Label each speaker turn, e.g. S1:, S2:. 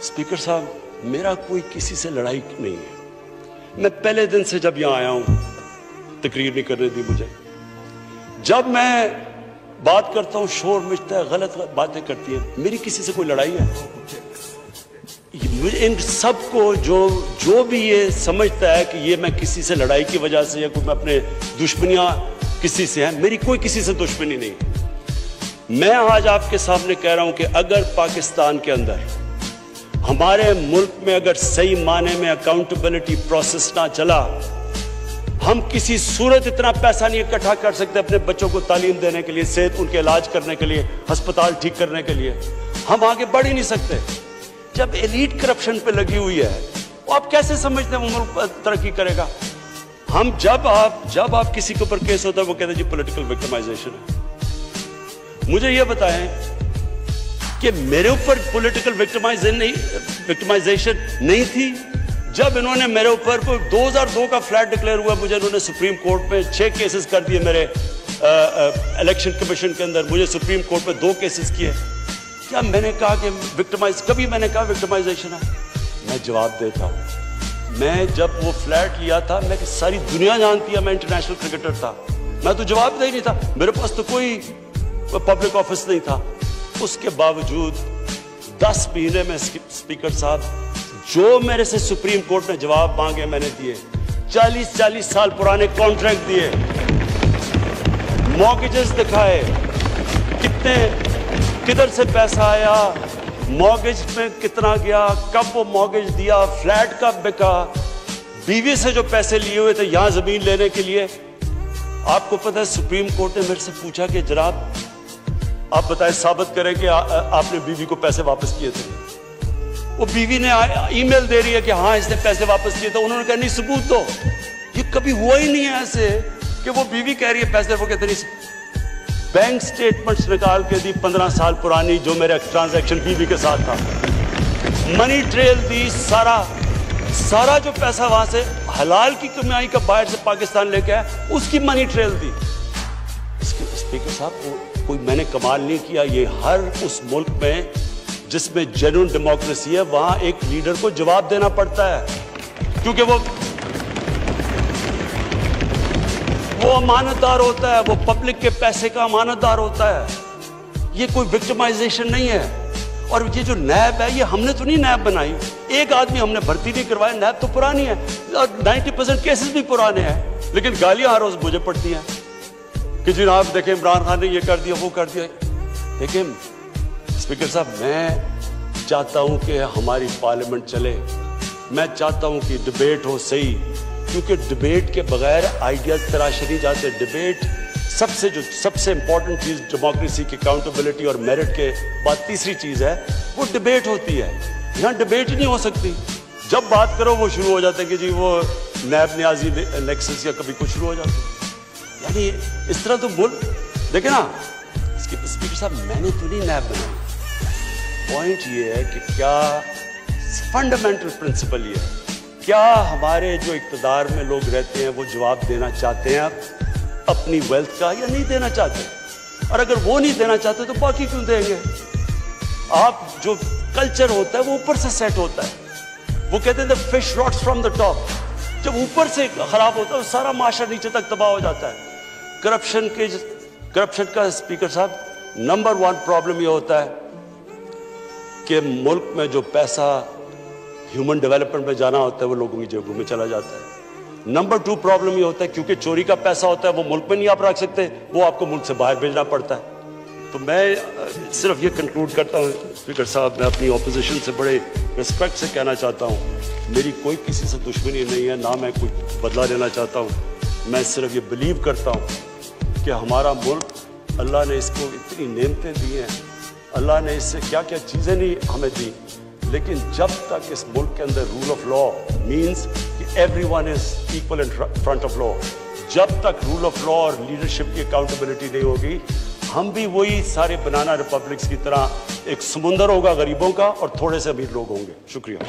S1: Speaker साहब, मेरा कोई किसी से लड़ाई नहीं है। मैं पहले दिन से जब यहां आया हूं, तकरीर नहीं करने दी मुझे। जब मैं बात करता हूं शोर मचता है, गलत बातें करती है। मेरी किसी से कोई लड़ाई है? मुझे इन सबको जो भी ये समझता है कि ये मैं किसी से लड़ाई की वजह से या कोई मैं अपने दुश्मनियां किसी से हैं, मेरी कोई किसी से दुश्मनी नहीं। मैं आज आपके सामने कह रहा हूं कि अगर पाकिस्तान के अंदर, हमारे मुल्क में अगर सही माने में अकाउंटेबिलिटी प्रोसेस ना चला, हम किसी सूरत इतना पैसा नहीं इकट्ठा कर सकते अपने बच्चों को तालीम देने के लिए, सेहत उनके इलाज करने के लिए, अस्पताल ठीक करने के लिए। हम आगे बढ़ ही नहीं सकते। जब एलीट करप्शन पे लगी हुई है, वो आप कैसे समझते हैं वो मुल्क तरक्की करेगा? हम जब आप किसी के ऊपर केस होता है, वो कहते हैं जी पॉलिटिकल विक्टिमाइजेशन है। मुझे ये बताएं कि मेरे ऊपर पॉलिटिकल विक्टिमाइजेशन नहीं थी जब इन्होंने मेरे ऊपर कोई 2002 का फ्लैट डिक्लेयर हुआ, मुझे इन्होंने सुप्रीम कोर्ट में 6 केसेस कर दिए। मेरे इलेक्शन कमीशन के अंदर मुझे सुप्रीम कोर्ट में 2 केसेस किए। क्या मैंने कहा कि कभी मैंने कहा विक्टिमाइजेशन है? मैं जवाब देता हूं, मैं जब वो फ्लैट लिया था, मैं सारी दुनिया जानती है मैं इंटरनेशनल क्रिकेटर था, मैं तो जवाब दे नहीं था, मेरे पास तो कोई पब्लिक ऑफिस नहीं था। उसके बावजूद 10 महीने में स्पीकर साहब जो मेरे से सुप्रीम कोर्ट ने जवाब मांगे मैंने दिए। 40 साल पुराने कॉन्ट्रैक्ट दिए, मॉर्गेजेस दिखाए, किधर से पैसा आया, मॉर्गेज में कितना गया, कब वो मॉर्गेज दिया, फ्लैट कब बिका, बीवी से जो पैसे लिए हुए थे यहां जमीन लेने के लिए। आपको पता है सुप्रीम कोर्ट ने मेरे से पूछा कि जनाब आप बताएं, साबित करें कि आपने बीवी को पैसे वापस किए थे। वो बीवी ने ईमेल दे रही है कि हाँ इसने पैसे वापस किए थे। उन्होंने कहा नहीं सबूत दो। ये कभी हुआ ही नहीं है ऐसे कि वो बीवी कह रही है पैसे, वो कहते नहीं। बैंक स्टेटमेंट्स निकाल के दी 15 साल पुरानी, जो मेरा ट्रांजैक्शन बीवी के साथ था, मनी ट्रेल दी, सारा जो पैसा वहां से हलाल की कमाई का बाहर से पाकिस्तान लेके आया, उसकी मनी ट्रेल दी। स्पीकर साहब, कोई मैंने कमाल नहीं किया। ये हर उस मुल्क में जिसमें जेन्युइन डेमोक्रेसी है, वहां एक लीडर को जवाब देना पड़ता है, क्योंकि वो अमानतदार होता है, वो पब्लिक के पैसे का अमानतदार होता है। ये कोई विक्टिमाइजेशन नहीं है। और ये जो नैब है, ये हमने तो नहीं नैब बनाई, एक आदमी हमने भर्ती नहीं करवाया। नैब तो पुरानी है, 90% केसेस भी पुराने हैं, लेकिन गालियां हर रोज मुझे पड़ती हैं कि जनाब देखें इमरान खान ने ये कर दिया, वो कर दिया। देखें स्पीकर साहब, मैं चाहता हूं कि हमारी पार्लियामेंट चले, मैं चाहता हूं कि डिबेट हो सही, क्योंकि डिबेट के बगैर आइडियाज तराशे नहीं जाते। डिबेट सबसे इंपॉर्टेंट चीज डेमोक्रेसी की अकाउंटेबिलिटी और मेरिट के बाद तीसरी चीज है, वो डिबेट होती है। यहां डिबेट ही नहीं हो सकती। जब बात करो वो शुरू हो जाते हैं कि जी वो नैब न्याजी नेक्सस या कभी कुछ शुरू हो जाता है। यानी इस तरह तो बोल देखे ना स्पीकर साहब, मैंने तो नहीं नैब बनाई। पॉइंट ये है कि क्या फंडामेंटल प्रिंसिपल ये है, क्या हमारे जो इक़्तिदार में लोग रहते हैं वो जवाब देना चाहते हैं अपनी वेल्थ का या नहीं देना चाहते? और अगर वो नहीं देना चाहते तो बाकी क्यों देंगे? आप जो कल्चर होता है वो ऊपर से सेट होता है। वो कहते हैं the fish rots from the top. जब ऊपर से खराब होता है तो सारा माशरा नीचे तक तबाह हो जाता है। करप्शन का स्पीकर साहब नंबर 1 प्रॉब्लम ये होता है कि मुल्क में जो पैसा ह्यूमन डेवलपमेंट में जाना होता है वो लोगों की जेबों में चला जाता है। नंबर 2 प्रॉब्लम ये होता है क्योंकि चोरी का पैसा होता है वो मुल्क में नहीं आप रख सकते, वो आपको मुल्क से बाहर भेजना पड़ता है। तो मैं सिर्फ ये कंक्लूड करता हूँ स्पीकर साहब, मैं अपनी ऑपोजिशन से बड़े रिस्पेक्ट से कहना चाहता हूँ, मेरी कोई किसी से दुश्मनी नहीं है, ना मैं कोई बदला लेना चाहता हूँ। मैं सिर्फ ये बिलीव करता हूँ कि हमारा मुल्क, अल्लाह ने इसको इतनी नेमतें दी हैं, अल्लाह ने इससे क्या क्या चीज़ें नहीं हमें दी, लेकिन जब तक इस मुल्क के अंदर रूल ऑफ लॉ मीन्स कि everyone is equal in front of law, जब तक रूल ऑफ लॉ और लीडरशिप की अकाउंटेबिलिटी नहीं होगी, हम भी वही सारे बनाना रिपब्लिक्स की तरह एक समुंदर होगा गरीबों का और थोड़े से अमीर लोग होंगे। शुक्रिया।